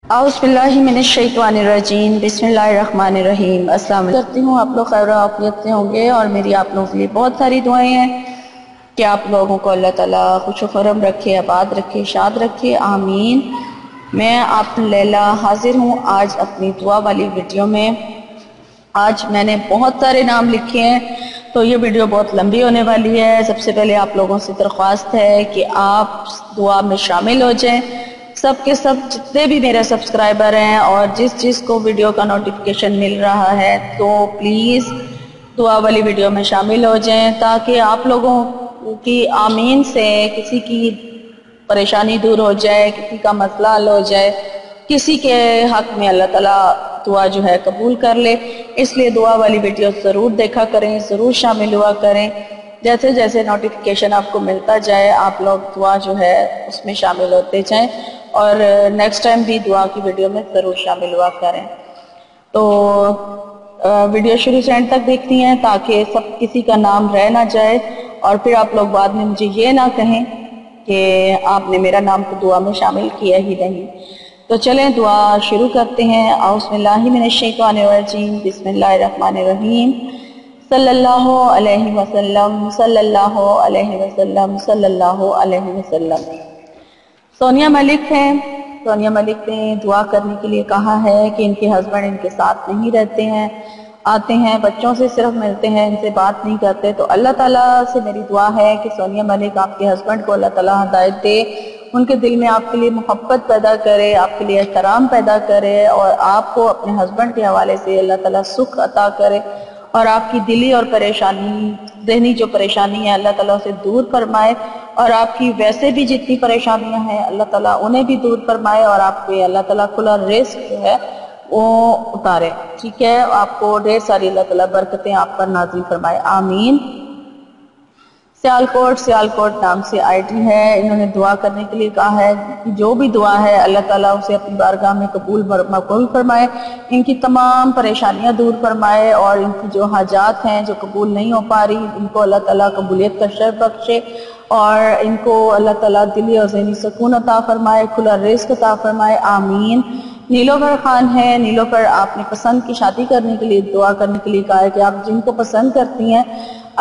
اعوذ باللہ من الشیطان الرجیم بسم اللہ الرحمن الرحیم۔ السلام علیکم، کرتی ہوں آپ لوگ خیر و عافیت سے ہوں گے، اور میری آپ لوگوں کے لیے بہت ساری دعائیں ہیں کہ آپ لوگوں کو اللہ تعالیٰ خوش و خرم رکھے، آباد رکھے، شاد رکھے، آمین۔ میں آپ لیلہ حاضر ہوں آج اپنی دعا والی ویڈیو میں۔ آج میں نے بہت سارے نام لکھے ہیں تو یہ ویڈیو بہت لمبی ہونے والی ہے۔ سب سے پہلے آپ لوگوں سے درخواست ہے کہ آپ دعا میں شامل ہو جائیں، سب کے سب جتنے بھی میرے سبسکرائبر ہیں اور جس کو ویڈیو کا نوٹیفیکیشن مل رہا ہے تو پلیز دعا والی ویڈیو میں شامل ہو جائیں، تاکہ آپ لوگوں کی آمین سے کسی کی پریشانی دور ہو جائے، کسی کا مسئلہ حل ہو جائے، کسی کے حق میں اللہ تعالیٰ دعا جو ہے قبول کر لے۔ اس لیے دعا والی ویڈیو ضرور دیکھا کریں، ضرور شامل ہوا کریں۔ جیسے جیسے نوٹیفیکیشن آپ کو ملتا جائے آپ لوگ دعا جو ہے اس میں شامل ہوتے جائیں، اور نیکسٹ ٹائم بھی دعا کی ویڈیو میں ضرور شامل ہوا کریں۔ تو ویڈیو شروع سے اینڈ تک دیکھنی ہے تاکہ سب کسی کا نام رہ نہ جائے، اور پھر آپ لوگ بعد میں مجھے یہ نہ کہیں کہ آپ نے میرا نام تو دعا میں شامل کیا ہی نہیں۔ تو چلیں دعا شروع کرتے ہیں۔ اعوذ باللہ من الشیطان الرجیم بسم اللہ الرحمن الرحیم۔ صلی اللہ علیہ وسلم، صلی اللہ علیہ وسلم، صلی اللہ علیہ وسلم۔ سونیا ملک ہیں۔ سونیا ملک نے دعا کرنے کے لیے کہا ہے کہ ان کے ہسبینڈ ان کے ساتھ نہیں رہتے ہیں، آتے ہیں بچوں سے صرف ملتے ہیں، ان سے بات نہیں کرتے۔ تو اللہ تعالیٰ سے میری دعا ہے کہ سونیا ملک آپ کے ہسبینڈ کو اللہ تعالیٰ ہدایت دے، ان کے دل میں آپ کے لیے محبت پیدا کرے، آپ کے لیے احترام پیدا کرے، اور آپ کو اپنے ہسبینڈ کے حوالے سے اللہ تعالیٰ سکھ عطا کرے، اور آپ کی دلی اور پریشانی، ذہنی جو پریشانی ہے اللہ تعالیٰ اسے دور فرمائے، اور آپ کی ویسے بھی جتنی پریشانیاں ہیں اللہ تعالیٰ انہیں بھی دور فرمائے، اور آپ پہ اللہ تعالیٰ کھلا رزق جو ہے وہ اتارے۔ ٹھیک ہے، آپ کو ڈھیر ساری اللہ تعالیٰ برکتیں آپ پر نازل فرمائے، آمین۔ سیالکوٹ نام سے آئی ڈی ہے، انہوں نے دعا کرنے کے لیے کہا ہے کہ جو بھی دعا ہے اللہ تعالیٰ اسے اپنی بارگاہ میں مقبول فرمائے، ان کی تمام پریشانیاں دور فرمائے، اور ان کی جو حاجات ہیں جو قبول نہیں ہو پا رہی ان کو اللہ تعالیٰ قبولیت کا شرف بخشے، اور ان کو اللہ تعالیٰ دلی اور ذہنی سکون عطا فرمائے، کھلا رزق عطا فرمائے، آمین۔ نیلوفر خان ہے، نیلوفر آپ نے پسند کی شادی کرنے کے لیے دعا کرنے کے لیے کہا ہے کہ آپ جن کو پسند کرتی ہیں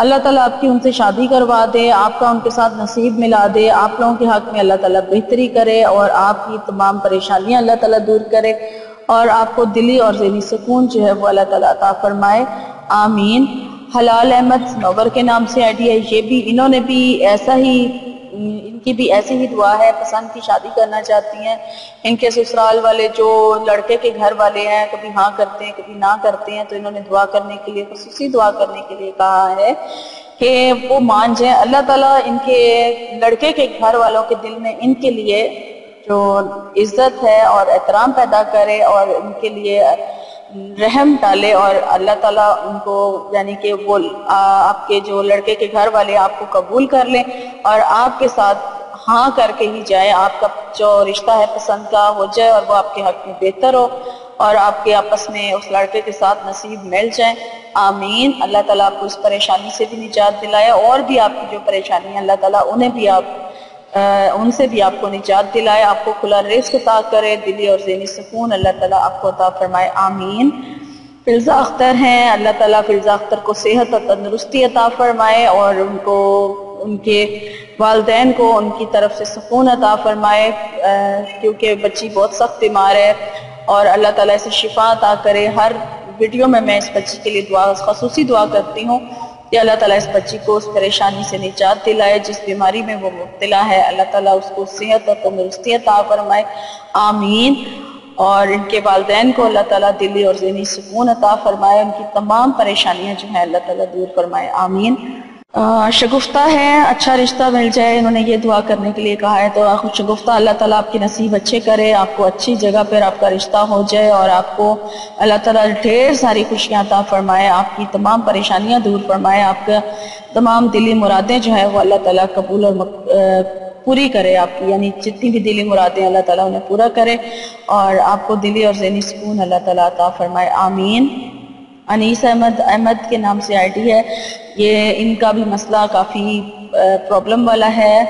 اللہ تعالیٰ آپ کی ان سے شادی کروا دے، آپ کا ان کے ساتھ نصیب ملا دے، آپ لوگوں کے حق میں اللہ تعالیٰ بہتری کرے، اور آپ کی تمام پریشانیاں اللہ تعالیٰ دور کرے، اور آپ کو دلی اور ذہنی سکون جو ہے وہ اللہ تعالیٰ عطا فرمائے، آمین۔ حلال احمد نوبر کے نام سے آئی ڈی ہے، یہ بھی انہوں نے بھی ایسا ہی، ان کی بھی ایسی ہی دعا ہے، پسند کی شادی کرنا چاہتی ہیں۔ ان کے سسرال والے جو لڑکے کے گھر والے ہیں کبھی ہاں کرتے ہیں کبھی نہ کرتے ہیں، تو انہوں نے دعا کرنے کے لیے، خصوصی دعا کرنے کے لیے کہا ہے کہ وہ مان جائیں، اللہ تعالیٰ ان کے لڑکے کے گھر والوں کے دل میں ان کے لیے جو عزت ہے اور احترام پیدا کرے، اور ان کے لیے رحم ڈالے، اور اللہ تعالیٰ ان کو یعنی کہ وہ آپ کے جو لڑکے کے گھر والے آپ کو قبول کر لیں اور آپ کے ساتھ ہاں کر کے ہی جائے، آپ کا جو رشتہ ہے پسند کا ہو جائے، اور وہ آپ کے حق میں بہتر ہو، اور آپ کے آپس میں اس لڑکے کے ساتھ نصیب مل جائیں، آمین۔ اللہ تعالیٰ آپ کو اس پریشانی سے بھی نجات دلائے، اور بھی آپ کی جو پریشانی ہے اللہ تعالیٰ انہیں بھی ان سے بھی آپ کو نجات دلائے، آپ کو کھلا رزق عطا کرے، دلی اور ذہنی سکون اللہ تعالیٰ آپ کو عطا فرمائے، آمین۔ فلزہ اختر ہیں، اللہ تعالیٰ فلزہ اختر کو صحت اور تندرستی عطا فرمائے، اور ان کو، ان کے والدین کو ان کی طرف سے سکون عطا فرمائے، کیونکہ بچی بہت سخت بیمار ہے، اور اللہ تعالیٰ اسے شفا عطا کرے۔ ہر ویڈیو میں اس بچی کے لیے خصوصی دعا کرتی ہوں کہ اللہ تعالیٰ اس بچی کو اس پریشانی سے نجات دلائے، جس بیماری میں وہ مبتلا ہے اللہ تعالیٰ اس کو صحت اور تندرستی عطا فرمائے، آمین۔ اور ان کے والدین کو اللہ تعالیٰ دلی اور ذہنی سکون عطا فرمائے، ان کی تمام پریشانیاں جو ہیں اللہ تعالیٰ دور فرمائے، آمین۔ شگفتہ ہے، اچھا رشتہ مل جائے، انہوں نے یہ دعا کرنے کے لیے کہا ہے، تو شگفتہ اللہ تعالیٰ آپ کے نصیب اچھے کرے، آپ کو اچھی جگہ پر آپ کا رشتہ ہو جائے، اور آپ کو اللہ تعالیٰ ڈھیر ساری خوشیاں عطا فرمائے، آپ کی تمام پریشانیاں دور فرمائے، آپ کا تمام دلی مرادیں جو ہیں وہ اللہ تعالیٰ قبول اور پوری کرے، آپ کی یعنی جتنی بھی دلی مرادیں اللہ تعالیٰ انہیں پورا کرے، اور آپ کو دلی اور ذہنی سکون اللہ تعالیٰ عطا فرمائے، آمین۔ انیس احمد کے نام سے آئی ڈی ہے، یہ ان کا بھی مسئلہ کافی پرابلم والا ہے،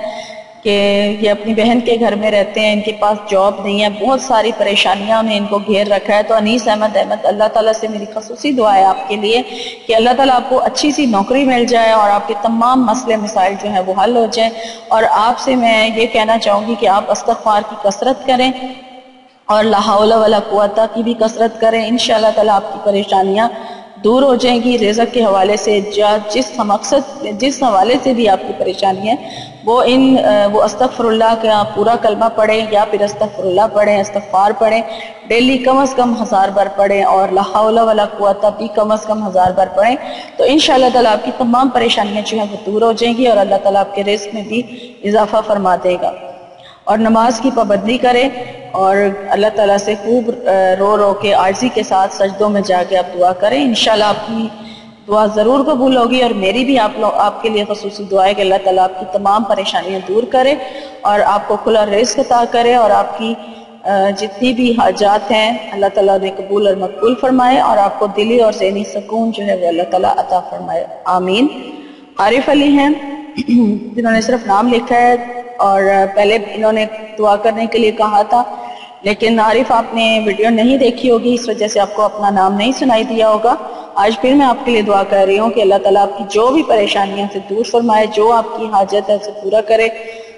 کہ یہ اپنی بہن کے گھر میں رہتے ہیں، ان کے پاس جاب نہیں ہے، بہت ساری پریشانیاں نے ان کو گھیر رکھا ہے۔ تو انیس احمد، اللہ تعالیٰ سے میری خصوصی دعا ہے آپ کے لیے کہ اللہ تعالیٰ آپ کو اچھی سی نوکری مل جائے اور آپ کے تمام مسئلے مسائل جو ہیں وہ حل ہو جائیں۔ اور آپ سے میں یہ کہنا چاہوں گی کہ آپ استغفار کی کثرت کریں اور لا حول ولا قوت کی بھی کثرت کریں، انشاءاللہ تعالیٰ آپ کی پریشانیاں دور ہو جائیں گی۔ رزق کے حوالے سے جس حوالے سے بھی آپ کی پریشانی ہے وہ استغفر اللہ کا پورا کلمہ پڑھیں یا پھر استغفر اللہ پڑھیں، استغفار پڑھیں، ڈیلی کم از کم 1000 بار پڑھیں اور لا حول ولا قوت بھی کم از کم 1000 بار پڑھیں، تو انشاءاللہ تعالیٰ آپ کی تمام پریشانیاں جو ہیں وہ دور ہو جائیں گی اور اللہ تعالیٰ آپ کے رزق میں بھی اضافہ فرما دے گا۔ اور نماز کی پابندی کریں اور اللہ تعالیٰ سے خوب رو رو کے عاجزی کے ساتھ سجدوں میں جا کے آپ دعا کریں، انشاءاللہ آپ کی دعا ضرور قبول ہوگی۔ اور میری بھی آپ کے لیے خصوصی دعا ہے کہ اللہ تعالیٰ آپ کی تمام پریشانیاں دور کرے اور آپ کو کھلا رزق عطا کرے اور آپ کی جتنی بھی حاجات ہیں اللہ تعالیٰ نے قبول اور مقبول فرمائے اور آپ کو دلی اور ذہنی سکون جو ہے وہ اللہ تعالیٰ عطا فرمائے، آمین۔ عارف علی ہیں جنہوں نے صرف نام لکھا ہے اور پہلے انہوں نے دعا کرنے کے لیے کہا تھا، لیکن عارف آپ نے ویڈیو نہیں دیکھی ہوگی، اس وجہ سے آپ کو اپنا نام نہیں سنائی دیا ہوگا۔ آج پھر میں آپ کے لیے دعا کر رہی ہوں کہ اللہ تعالیٰ آپ کی جو بھی پریشانیاں سے دور فرمائے، جو آپ کی حاجت ہے اسے پورا کرے،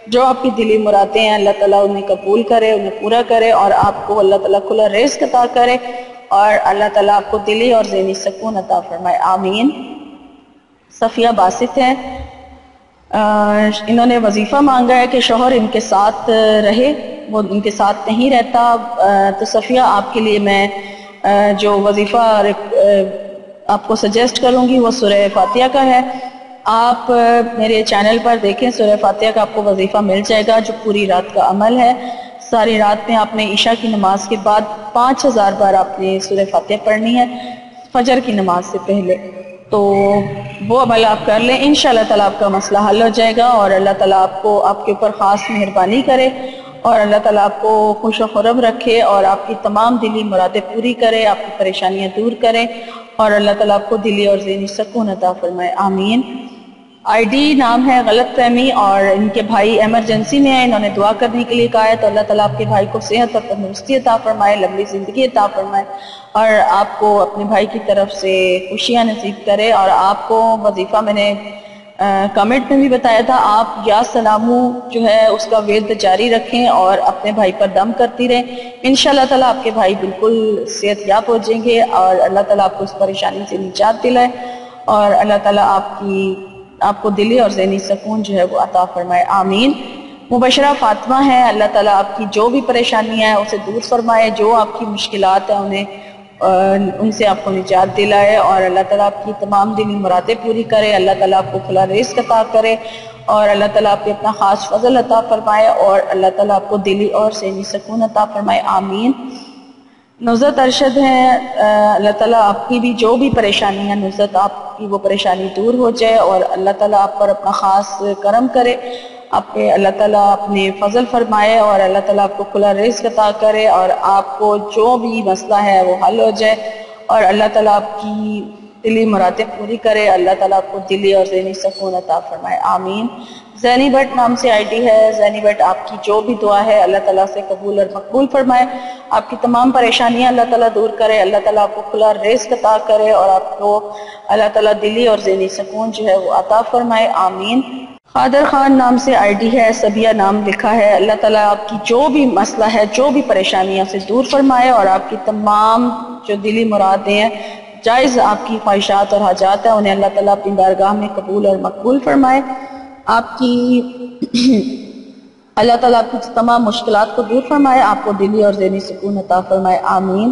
جو آپ کی دلی مرادیں ہیں اللہ تعالیٰ انہیں قبول کرے، انہیں پورا کرے اور آپ کو اللہ تعالیٰ کھلا رزق عطا کرے اور اللہ تعالیٰ آپ کو دلی اور ذہنی سکون عطا فرمائے، آمین۔ صفیہ باسط ہیں، انہوں نے وظیفہ مانگا ہے کہ شوہر ان کے ساتھ رہے، وہ ان کے ساتھ نہیں رہتا، تو صفیہ آپ کے لیے میں جو وظیفہ آپ کو سجیسٹ کروں گی وہ سورہ فاتحہ کا ہے۔ آپ میرے چینل پر دیکھیں، سورہ فاتحہ کا آپ کو وظیفہ مل جائے گا جو پوری رات کا عمل ہے۔ ساری رات میں آپ نے عشاء کی نماز کے بعد 5000 بار آپ نے سورہ فاتحہ پڑھنی ہے فجر کی نماز سے پہلے، تو وہ عمل آپ کر لیں، انشاءاللہ تعالیٰ آپ کا مسئلہ حل ہو جائے گا اور اللہ تعالیٰ آپ کے اوپر خاص مہربانی کرے اور اللہ تعالیٰ آپ کو خوش و خرم رکھے اور آپ کی تمام دلی مرادیں پوری کرے، آپ کی پریشانیاں دور کرے اور اللہ تعالیٰ آپ کو دلی اور ذہنی سکون عطا فرمائے، آمین۔ آئی ڈی نام ہے غلط فہمی اور ان کے بھائی ایمرجنسی میں ہیں، انہوں نے دعا کرنے کے لیے کہا ہے، تو اللہ تعالیٰ آپ کے بھائی کو صحت اور تندرستی عطا فرمائے، لمبی زندگی عطا فرمائے اور آپ کو اپنے بھائی کی طرف سے خوشیاں نصیب کرے۔ اور آپ کو وظیفہ میں نے کمنٹ میں بھی بتایا تھا، آپ یا سلامو جو ہے اس کا ورد جاری رکھیں اور اپنے بھائی پر دم کرتی رہیں، انشاءاللہ تعالیٰ آپ کے بھائی بالکل صحت یاب ہو جائیں گے اور اللہ تعالیٰ آپ کو اس پریشانی سے نجات دلائے اور اللہ تعالیٰ آپ کو دلی اور ذہنی سکون جو ہے وہ عطا فرمائے، آمین۔ مبشرہ فاطمہ ہے، اللہ تعالیٰ آپ کی جو بھی پریشانی ہے اسے دور فرمائے، جو آپ کی مشکلات ہیں ان سے آپ کو نجات دلائے اور اللہ تعالیٰ آپ کی تمام دلی مرادیں پوری کرے، اللہ تعالیٰ آپ کو کھلا رزق عطا کرے اور اللہ تعالیٰ آپ پہ اپنا خاص فضل عطا فرمائے اور اللہ تعالیٰ آپ کو دلی اور ذہنی سکون عطا فرمائے، آمین۔ نصرت ارشد ہیں، اللہ تعالیٰ آپ کی بھی جو بھی پریشانی ہے نصرت آپ کی وہ پریشانی دور ہو جائے اور اللہ تعالیٰ آپ پر اپنا خاص کرم کرے، آپ پہ اللہ تعالیٰ اپنے فضل فرمائے اور اللہ تعالیٰ آپ کو کھلا رزق عطا کرے اور آپ کو جو بھی مسئلہ ہے وہ حل ہو جائے اور اللہ تعالیٰ آپ کی دلی مرادیں پوری کرے، اللہ تعالیٰ آپ کو دلی اور ذہنی سکون عطا فرمائے، آمین۔ زینی بٹ نام سے آئی ڈی ہے، زینی بٹ آپ کی جو بھی دعا ہے اللہ تعالیٰ سے قبول اور مقبول فرمائے، آپ کی تمام پریشانیاں اللہ تعالیٰ دور کرے، اللہ تعالیٰ آپ کو کھلا رزق عطا کرے اور آپ کو اللہ تعالیٰ دلی اور ذہنی سکون جو ہے وہ عطا فرمائے، آمین۔ قادر خان نام سے آئی ڈی ہے، سبیہ نام لکھا ہے، اللہ تعالیٰ آپ کی جو بھی مسئلہ ہے، جو بھی پریشانیاں سے دور فرمائے اور آپ کی تمام جو دلی مرادیں ہیں، جائز آپ کی خواہشات اور حاجات ہیں، انہیں اللہ تعالیٰ اپنی بارگاہ میں قبول اور مقبول فرمائے، آپ کی اللہ تعالیٰ آپ کی تمام مشکلات کو دور فرمائے، آپ کو دلی اور ذہنی سکون عطا فرمائے، آمین۔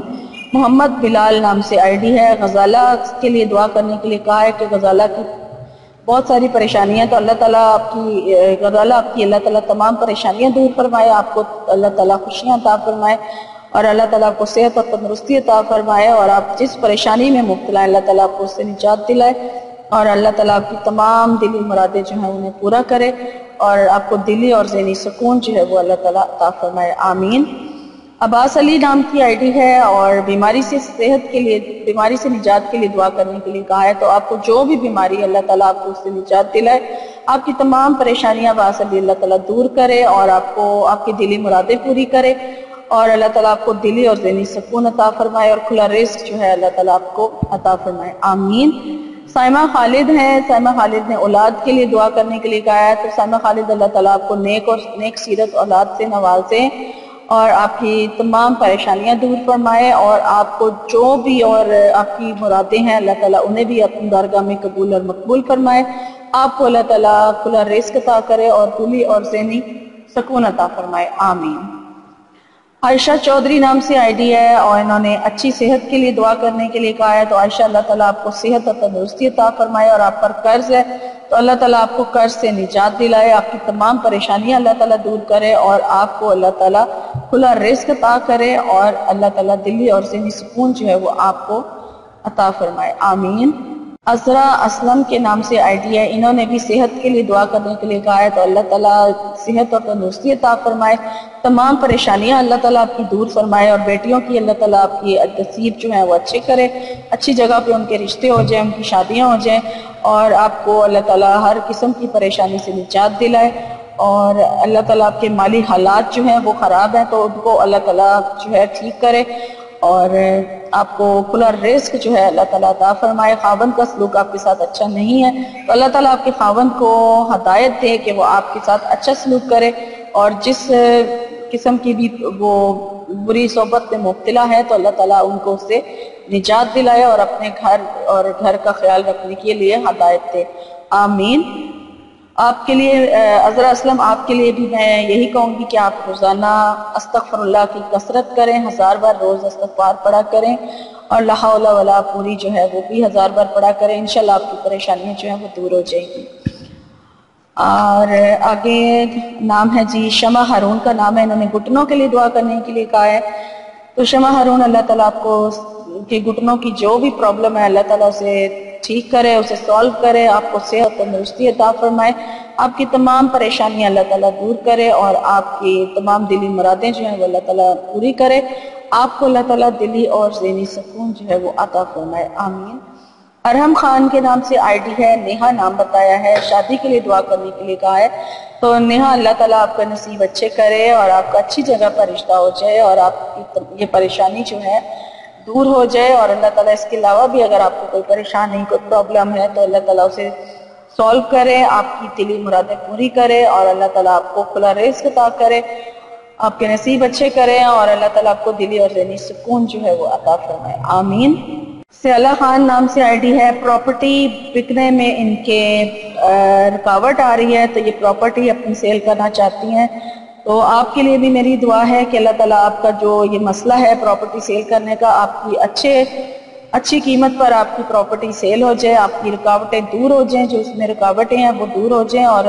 محمد بلال نام سے آئی ڈی ہے، غزالہ کے لیے دعا کرنے کے لیے کہا ہے کہ غزالہ کی بہت ساری پریشانیاں، تو اللہ تعالیٰ آپ کی غزالہ آپ کی اللہ تعالیٰ تمام پریشانیاں دور فرمائے، آپ کو اللہ تعالیٰ خوشیاں عطا فرمائے اور اللہ تعالیٰ آپ کو صحت اور تندرستی عطا فرمائے اور آپ جس پریشانی میں مبتلا ہیں اللہ تعالیٰ آپ کو اس سے نجات دلائے اور اللہ تعالیٰ آپ کی تمام دلی مرادیں جو ہیں انہیں پورا کرے اور آپ کو دلی اور ذہنی سکون جو ہے وہ اللہ تعالیٰ عطا فرمائے، آمین۔ عباس علی نام کی آئی ڈی ہے اور بیماری سے صحت کے لیے، بیماری سے نجات کے لیے دعا کرنے کے لیے کہا ہے۔ تو آپ کو جو بھی بیماری ہے اللہ تعالیٰ آپ کو اس سے نجات دلائے، آپ کی تمام پریشانیاں عباس علی اللہ تعالیٰ دور کرے اور آپ کو آپ کی دلی مرادیں پوری کرے، اور اللہ تعالیٰ آپ کو دلی اور ذہنی سکون عطا فرمائے اور کھلا رزق جو ہے اللہ تعالیٰ آپ کو عطا فرمائے، آمین۔ سائمہ خالد ہیں، سائمہ خالد نے اولاد کے لیے دعا کرنے کے لیے کہا ہے۔ تو سائمہ خالد اللہ تعالیٰ آپ کو نیک سیرت اولاد سے نوازے اور آپ کی تمام پریشانیاں دور فرمائے، اور آپ کو جو بھی اور آپ کی مرادیں ہیں اللہ تعالیٰ انہیں بھی اپنی بارگاہ میں قبول اور مقبول فرمائے، آپ کو اللہ تعالیٰ کھلا رزق عطا کرے اور دلی اور ذہنی سکون عطا فرمائے، آمین۔ عائشہ چودھری نام سے آئی ڈی ہے اور انہوں نے اچھی صحت کے لیے دعا کرنے کے لیے کہا ہے۔ تو عائشہ اللہ تعالیٰ آپ کو صحت اور تندرستی عطا فرمائے، اور آپ پر قرض ہے تو اللہ تعالیٰ آپ کو قرض سے نجات دلائے، آپ کی تمام پریشانیاں اللہ تعالیٰ دور کرے اور آپ کو اللہ تعالیٰ کھلا رزق عطا کرے، اور اللہ تعالیٰ دلی اور ذہنی سکون جو ہے وہ آپ کو عطا فرمائے، آمین۔ عذرا اسلم کے نام سے آئی ڈی ہے، انہوں نے بھی صحت کے لیے دعا کرنے کے لیے کہا ہے۔ تو اللہ تعالیٰ صحت اور تندرستی عطا فرمائے، تمام پریشانیاں اللہ تعالیٰ آپ کی دور فرمائے، اور بیٹیوں کی اللہ تعالیٰ آپ کی نصیب جو ہیں وہ اچھے کرے، اچھی جگہ پہ ان کے رشتے ہو جائیں، ان کی شادیاں ہو جائیں، اور آپ کو اللہ تعالیٰ ہر قسم کی پریشانی سے نجات دلائے، اور اللہ تعالیٰ آپ کے مالی حالات جو ہیں وہ خراب ہیں تو ان کو اللہ تعالیٰ جو ہے ٹھیک کرے، اور آپ کو کھلا رزق جو ہے اللہ تعالیٰ عطا فرمائے۔ خاوند کا سلوک آپ کے ساتھ اچھا نہیں ہے تو اللہ تعالیٰ آپ کے خاوند کو ہدایت دے کہ وہ آپ کے ساتھ اچھا سلوک کرے، اور جس قسم کی بھی وہ بری صحبت میں مبتلا ہے تو اللہ تعالیٰ ان کو اس سے نجات دلائے اور اپنے گھر کا خیال رکھنے کے لیے ہدایت دے، آمین۔ آپ کے لیے عذرا اسلم، آپ کے لیے بھی میں یہی کہوں گی کہ آپ روزانہ استغفر اللہ کی کثرت کریں، 1000 بار روز استغفار پڑھا کریں، اور لا حول ولا پوری جو ہے وہ بھی 1000 بار پڑھا کریں، انشاءاللہ آپ کی پریشانیاں جو ہیں وہ دور ہو جائیں گی۔ اور آگے نام ہے جی شمع ہارون کا نام ہے، انہوں نے گھٹنوں کے لیے دعا کرنے کے لیے کہا ہے۔ تو شمع ہارون اللہ تعالیٰ آپ کو کے گھٹنوں کی جو بھی پرابلم ہے اللہ تعالیٰ اسے ٹھیک کرے، اسے سالو کرے، آپ کو صحت تندرستی عطا فرمائے، آپ کی تمام پریشانیاں اللہ تعالیٰ دور کرے، اور آپ کی تمام دلی مرادیں جو ہیں وہ اللہ تعالیٰ پوری کرے، آپ کو اللہ تعالیٰ دلی اور ذہنی سکون جو ہے وہ عطا فرمائے، آمین۔ ارحم خان کے نام سے آئی ڈی ہے، نیہا نام بتایا ہے، شادی کے لیے دعا کرنے کے لیے کہا ہے۔ تو نیہا اللہ تعالیٰ آپ کا نصیب اچھے کرے اور آپ کا اچھی جگہ پر رشتہ ہو جائے، اور آپ کی یہ پریشانی جو ہے دور ہو جائے، اور اللہ تعالیٰ اس کے علاوہ بھی اگر آپ کو کوئی پریشانی کوئی پرابلم ہے تو اللہ تعالیٰ اسے سالو کرے، آپ کی دلی مرادیں پوری کرے، اور اللہ تعالیٰ آپ کو کھلا رزق عطا کرے، آپ کے نصیب اچھے کرے، اور اللہ تعالیٰ آپ کو دلی اور ذہنی سکون جو ہے وہ عطا فرمائے، آمین۔ سیالہ خان نام سے آئی ڈی ہے، پراپرٹی بکنے میں ان کے رکاوٹ آ رہی ہے تو یہ پراپرٹی اپنی سیل کرنا چاہتی ہیں۔ تو آپ کے لیے بھی میری دعا ہے کہ اللہ تعالیٰ آپ کا جو یہ مسئلہ ہے پراپرٹی سیل کرنے کا، آپ کی اچھی قیمت پر آپ کی پراپرٹی سیل ہو جائے، آپ کی رکاوٹیں دور ہو جائیں، جو اس میں رکاوٹیں ہیں وہ دور ہو جائیں، اور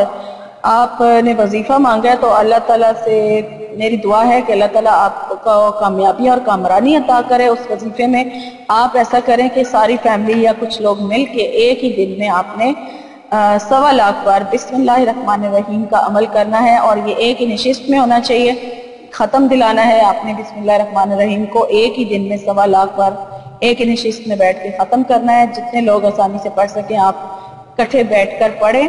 آپ نے وظیفہ مانگا ہے تو اللہ تعالیٰ سے میری دعا ہے کہ اللہ تعالیٰ آپ کو کامیابی اور کامرانی عطا کرے اس وظیفے میں۔ آپ ایسا کریں کہ ساری فیملی یا کچھ لوگ مل کے ایک ہی دن میں آپ نے 1.25 لاکھ بار بسم اللہ الرحمن الرحیم کا عمل کرنا ہے، اور یہ ایک ہی نشست میں ہونا چاہیے، ختم دلانا ہے آپ نے بسم اللہ الرحمن الرحیم کو ایک ہی دن میں 1.25 لاکھ بار ایک ہی نشست میں بیٹھ کے ختم کرنا ہے۔ جتنے لوگ آسانی سے پڑھ سکیں آپ کٹھے بیٹھ کر پڑھیں،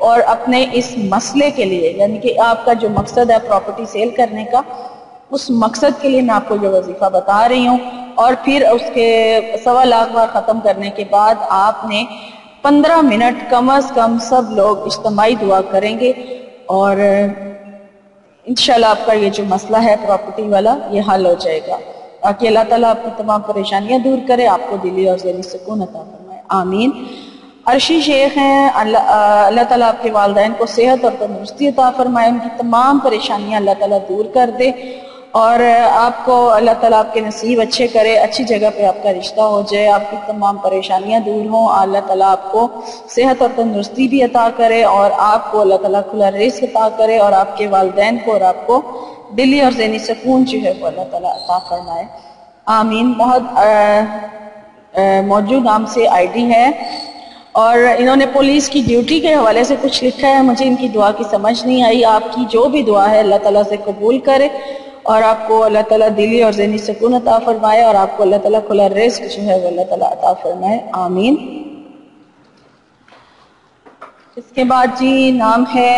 اور اپنے اس مسئلے کے لیے یعنی کہ آپ کا جو مقصد ہے پراپرٹی سیل کرنے کا، اس مقصد کے لیے میں آپ کو جو وظیفہ بتا رہی ہوں، اور پھر اس کے 1.25 لاکھ بار ختم کرنے کے بعد آپ نے 15 منٹ کم از کم سب لوگ اجتماعی دعا کریں گے، اور انشاءاللہ آپ کا یہ جو مسئلہ ہے پراپرٹی والا یہ حل ہو جائے گا، تاکہ اللہ تعالیٰ آپ کی تمام پریشانیاں دور کرے، آپ کو دلی اور ذہنی سکون عطا فرمائے، آمین۔ عرشی شیخ ہیں، اللہ تعالیٰ آپ کے والدین کو صحت اور تندرستی عطا فرمائے، ان کی تمام پریشانیاں اللہ تعالیٰ دور کر دے، اور آپ کو اللہ تعالیٰ آپ کے نصیب اچھے کرے، اچھی جگہ پہ آپ کا رشتہ ہو جائے، آپ کی تمام پریشانیاں دور ہوں، اللہ تعالیٰ آپ کو صحت اور تندرستی بھی عطا کرے، اور آپ کو اللہ تعالیٰ کھلا رزق عطا کرے، اور آپ کے والدین کو اور آپ کو دلی اور ذہنی سکون جو ہے وہ اللہ تعالیٰ عطا فرمائے، آمین۔ بہت موجود نام سے آئی ڈی ہے، اور انہوں نے پولیس کی ڈیوٹی کے حوالے سے کچھ لکھا ہے، مجھے ان کی دعا کی سمجھ نہیں آئی، آپ کی جو بھی دعا ہے اللہ تعالیٰ سے قبول کرے، اور آپ کو اللہ تعالیٰ دلی اور ذہنی سکون عطا فرمائے، اور آپ کو اللہ تعالیٰ کھلا رزق جو ہے وہ اللہ تعالیٰ عطا فرمائے، آمین۔ اس کے بعد جی نام ہے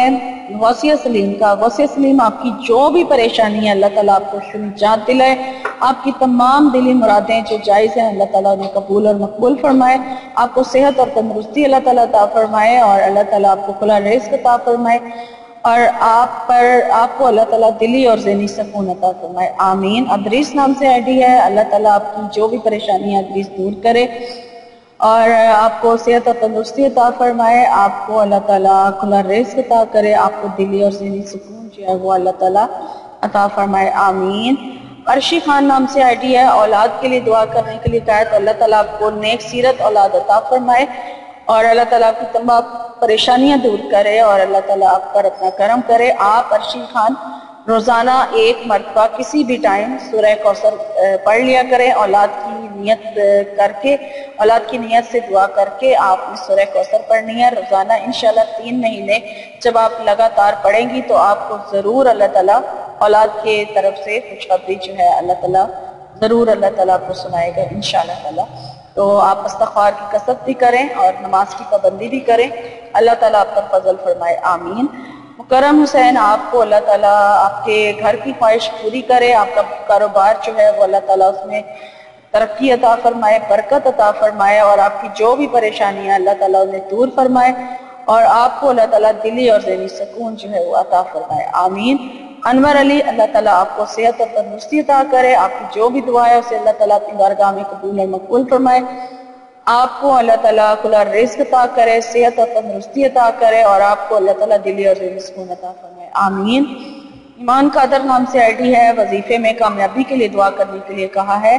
غوثیہ سلیم کا۔ غوثیہ سلیم، آپ کی جو بھی پریشانی ہے اللہ تعالیٰ آپ کو نجات دلائے، آپ کی تمام دلی مرادیں جو جائز ہیں اللہ تعالیٰ انہیں قبول اور مقبول فرمائے، آپ کو صحت اور تندرستی اللہ تعالیٰ عطا فرمائے، اور اللہ تعالیٰ آپ کو کھلا رزق عطا فرمائے، اور آپ کو اللہ تعالیٰ دلی اور ذہنی سکون عطا فرمائے، آمین۔ ادریس نام سے آئی ڈی ہے، اللہ تعالیٰ آپ کی جو بھی پریشانی ہے ادریس دور کرے، اور آپ کو صحت اور تندرستی عطا فرمائے، آپ کو اللہ تعالیٰ کھلا رزق عطا کرے، آپ کو دلی اور ذہنی سکون جو ہے وہ اللہ تعالیٰ عطا فرمائے، آمین۔ عرشی خان نام سے آئی ڈی ہے، اولاد کے لیے دعا کرنے کے لیے کہا ہے، تو اللہ تعالیٰ آپ کو نیک سیرت اولاد عطا فرمائے، اور اللہ تعالیٰ آپ کی تمام پریشانیاں دور کرے، اور اللہ تعالیٰ آپ پر اپنا کرم کرے۔ آپ عرشی خان روزانہ ایک مرتبہ کسی بھی ٹائم سورہ کوثر پڑھ لیا کریں، اولاد کی نیت کر کے، اولاد کی نیت سے دعا کر کے آپ نے سورہ کوثر پڑھنی ہے روزانہ، انشاءاللہ 3 مہینے جب آپ لگاتار پڑھیں گی تو آپ کو ضرور اللہ تعالیٰ اولاد کے طرف سے خوشخبری جو ہے اللہ تعالیٰ ضرور اللہ تعالیٰ آپ کو سنائے گا انشاءاللہ تعالیٰ۔ تو آپ استغفار کی کثرت بھی کریں اور نماز کی پابندی بھی کریں، اللہ تعالیٰ آپ پر فضل فرمائے، آمین۔ مکرم حسین، آپ کو اللہ تعالیٰ آپ کے گھر کی خواہش پوری کرے، آپ کا کاروبار جو ہے وہ اللہ تعالیٰ اس میں ترقی عطا فرمائے، برکت عطا فرمائے، اور آپ کی جو بھی پریشانیاں اللہ تعالیٰ انہیں دور فرمائے، اور آپ کو اللہ تعالیٰ دلی اور ذہنی سکون جو ہے وہ عطا فرمائے، آمین۔ انور علی، اللہ تعالیٰ آپ کو صحت اور تندرستی عطا کرے، آپ کی جو بھی دعا ہے اسے اللہ تعالیٰ اپنی بارگاہ میں قبول اور مقبول فرمائے، آپ کو اللہ تعالیٰ کھلا رزق عطا کرے، صحت اور تندرستی عطا کرے، اور آپ کو اللہ تعالیٰ دلی اور ذہنی سکون عطا فرمائے، آمین۔ ایمان قادر نام سے آئی ڈی ہے، وظیفے میں کامیابی کے لیے دعا کرنے کے لیے کہا ہے،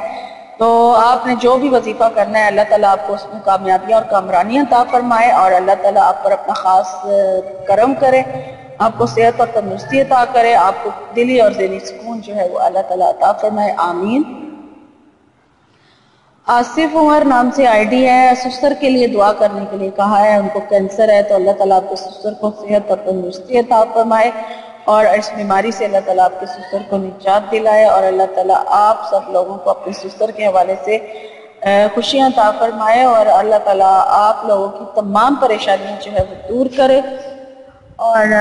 تو آپ نے جو بھی وظیفہ کرنا ہے اللہ تعالیٰ آپ کو اس میں کامیابیاں اور کامرانیاں عطا فرمائے، اور اللہ تعالیٰ آپ پر اپنا خاص کرم کرے، آپ کو صحت اور تندرستی عطا کرے، آپ کو دلی اور ذہنی سکون جو ہے وہ اللہ تعالیٰ عطا فرمائے، آمین۔ آصف عمر نام سے آئی ڈی ہے، سسر کے لیے دعا کرنے کے لیے کہا ہے، ان کو کینسر ہے، تو اللہ تعالیٰ آپ کے سسر کو صحت اور تندرستی عطا فرمائے، اور اس بیماری سے اللہ تعالیٰ آپ کے سسر کو نجات دلائے، اور اللہ تعالیٰ آپ سب لوگوں کو اپنے سسر کے حوالے سے خوشیاں عطا فرمائے، اور اللہ تعالیٰ آپ لوگوں کی تمام پریشانیاں جو ہے وہ دور کرے، اور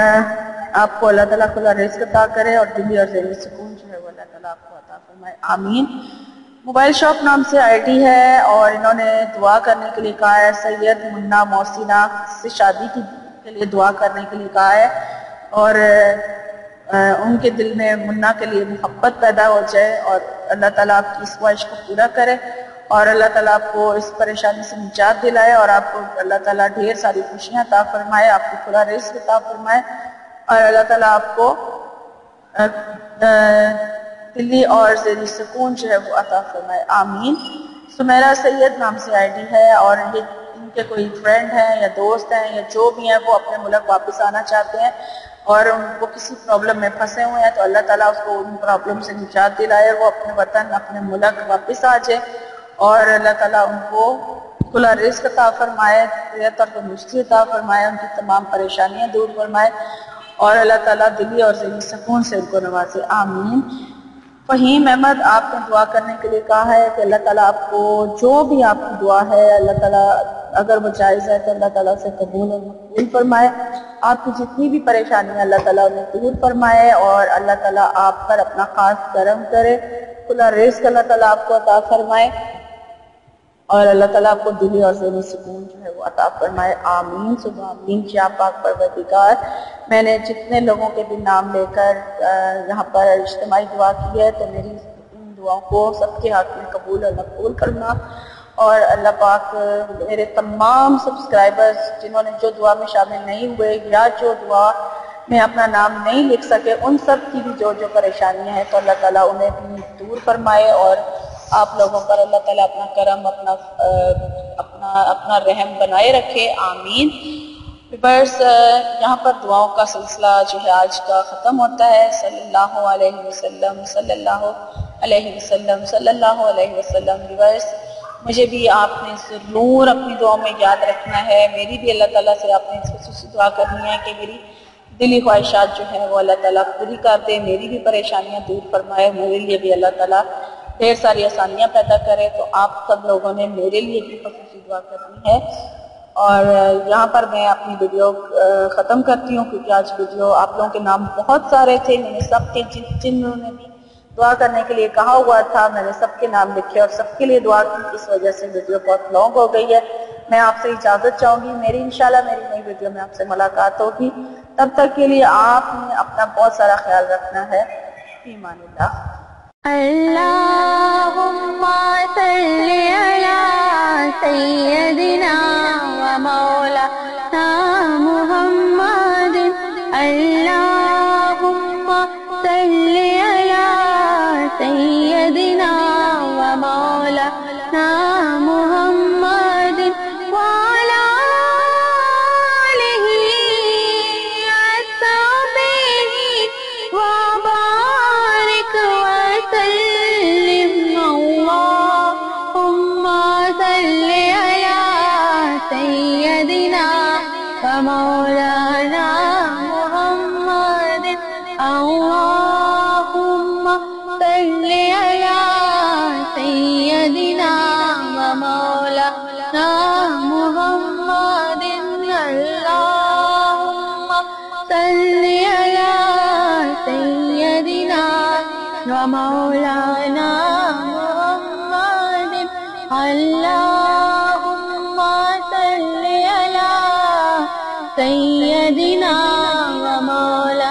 آپ کو اللہ تعالیٰ کھلا رزق عطا کرے، اور دلی اور ذہنی سکون جو ہے وہ اللہ تعالیٰ آپ کو عطا فرمائے، آمین۔ موبائل شاپ نام سے آئی ڈی ہے، اور انہوں نے دعا کرنے کے لیے کہا ہے، سید منا محسنہ سے شادی کے لیے دعا کرنے کے لیے کہا ہے، اور ان کے دل میں منا کے لیے محبت پیدا ہو جائے، اور اللہ تعالیٰ آپ کی اس خواہش کو پورا کرے، اور اللہ تعالیٰ آپ کو اس پریشانی سے نجات دلائے، اور آپ کو اللہ تعالیٰ ڈھیر ساری خوشیاں عطا فرمائے، آپ کو کھلا رزق عطا فرمائے، اور اللہ تعالیٰ آپ کو دلی اور ذہنی سکون جو ہے وہ عطا فرمائے، آمین۔ سمیرہ سید نام سے آئی ڈی ہے، اور یہ ان کے کوئی فرینڈ ہیں یا دوست ہیں یا جو بھی ہیں وہ اپنے ملک واپس آنا چاہتے ہیں، اور ان کو کسی پرابلم میں پھنسے ہوئے ہیں، تو اللہ تعالیٰ اس کو ان پرابلم سے نجات دلائے، وہ اپنے وطن اپنے ملک واپس آ جائے، اور اللہ تعالیٰ ان کو کھلا رزق عطا فرمائے، صحت اور تندرستی عطا فرمائے، ان کی تمام پریشانیاں دور فرمائے، اور اللہ تعالیٰ دلی اور ذہنی سکون سے ان کو نوازے، آمین۔ فہیم احمد، آپ نے دعا کرنے کے لیے کہا ہے کہ اللہ تعالیٰ آپ کو جو بھی آپ کی دعا ہے اللہ تعالیٰ اگر وہ جائز ہے تو اللہ تعالیٰ سے قبول اور مقبول فرمائے، آپ کی جتنی بھی پریشانیاں اللہ تعالیٰ انہیں دور فرمائے، اور اللہ تعالیٰ آپ پر اپنا خاص کرم کرے، کھلا رزق اللہ تعالیٰ آپ کو عطا فرمائے، اور اللہ تعالیٰ آپ کو دلی اور ذہنی سکون جو ہے وہ عطا فرمائے، آمین صبح آمین۔ کیا پاک پروردگار، میں نے جتنے لوگوں کے بھی نام لے کر یہاں پر اجتماعی دعا کی ہے، تو میری ان دعاؤں کو سب کے حق میں قبول اور مقبول کرنا، اور اللہ پاک میرے تمام سبسکرائبرز جنہوں نے جو دعا میں شامل نہیں ہوئے یا جو دعا میں اپنا نام نہیں لکھ سکے، ان سب کی بھی جو پریشانیاں ہیں تو اللہ تعالیٰ انہیں بھی دور فرمائے، اور آپ لوگوں پر اللہ تعالیٰ اپنا کرم اپنا رحم بنائے رکھے، آمین۔ بس یہاں پر دعاؤں کا سلسلہ جو ہے آج کا ختم ہوتا ہے۔ صلی اللہ علیہ وسلم، صلی اللہ علیہ وسلم، صلی اللہ علیہ وسلم۔ بس مجھے بھی آپ نے ضرور اپنی دعاؤں میں یاد رکھنا ہے، میری بھی اللہ تعالیٰ سے آپ نے خصوصی دعا کرنی ہے کہ میری دلی خواہشات جو ہیں وہ اللہ تعالیٰ پوری کر دے، میری بھی پریشانیاں دور فرمائے، میرے لیے بھی اللہ تعالیٰ ڈھیر ساری آسانیاں پیدا کرے۔ تو آپ سب لوگوں نے میرے لیے بھی خصوصی دعا کرنی ہے۔ اور یہاں پر میں اپنی ویڈیو ختم کرتی ہوں، کیونکہ آج ویڈیو آپ لوگوں کے نام بہت سارے تھے، میں نے سب کے جنہوں نے بھی دعا کرنے کے لیے کہا ہوا تھا میں نے سب کے نام لکھے اور سب کے لیے دعا کی، اس وجہ سے ویڈیو بہت لانگ ہو گئی ہے۔ میں آپ سے اجازت چاہوں گی، میری انشاءاللہ میری نئی ویڈیو میں آپ سے ملاقات ہوگی، تب تک کے لیے آپ نے اپنا بہت سارا خیال رکھنا ہے۔ فی امان اللہ۔ اللہم صلی علی سیدنا و مولانا محمد، اللہم صلی علی سیدنا و مولانا محمد وعلی آلہ وصحبہ وبارک وسلم۔ اللہم صلی علی سیدنا و مولانا محمد، اللہم صلی علی سیدنا و مولانا محمد، اللہم صلی علی سیدنا و مولانا محمد، اللہم صلی علی سیدنا و مولانا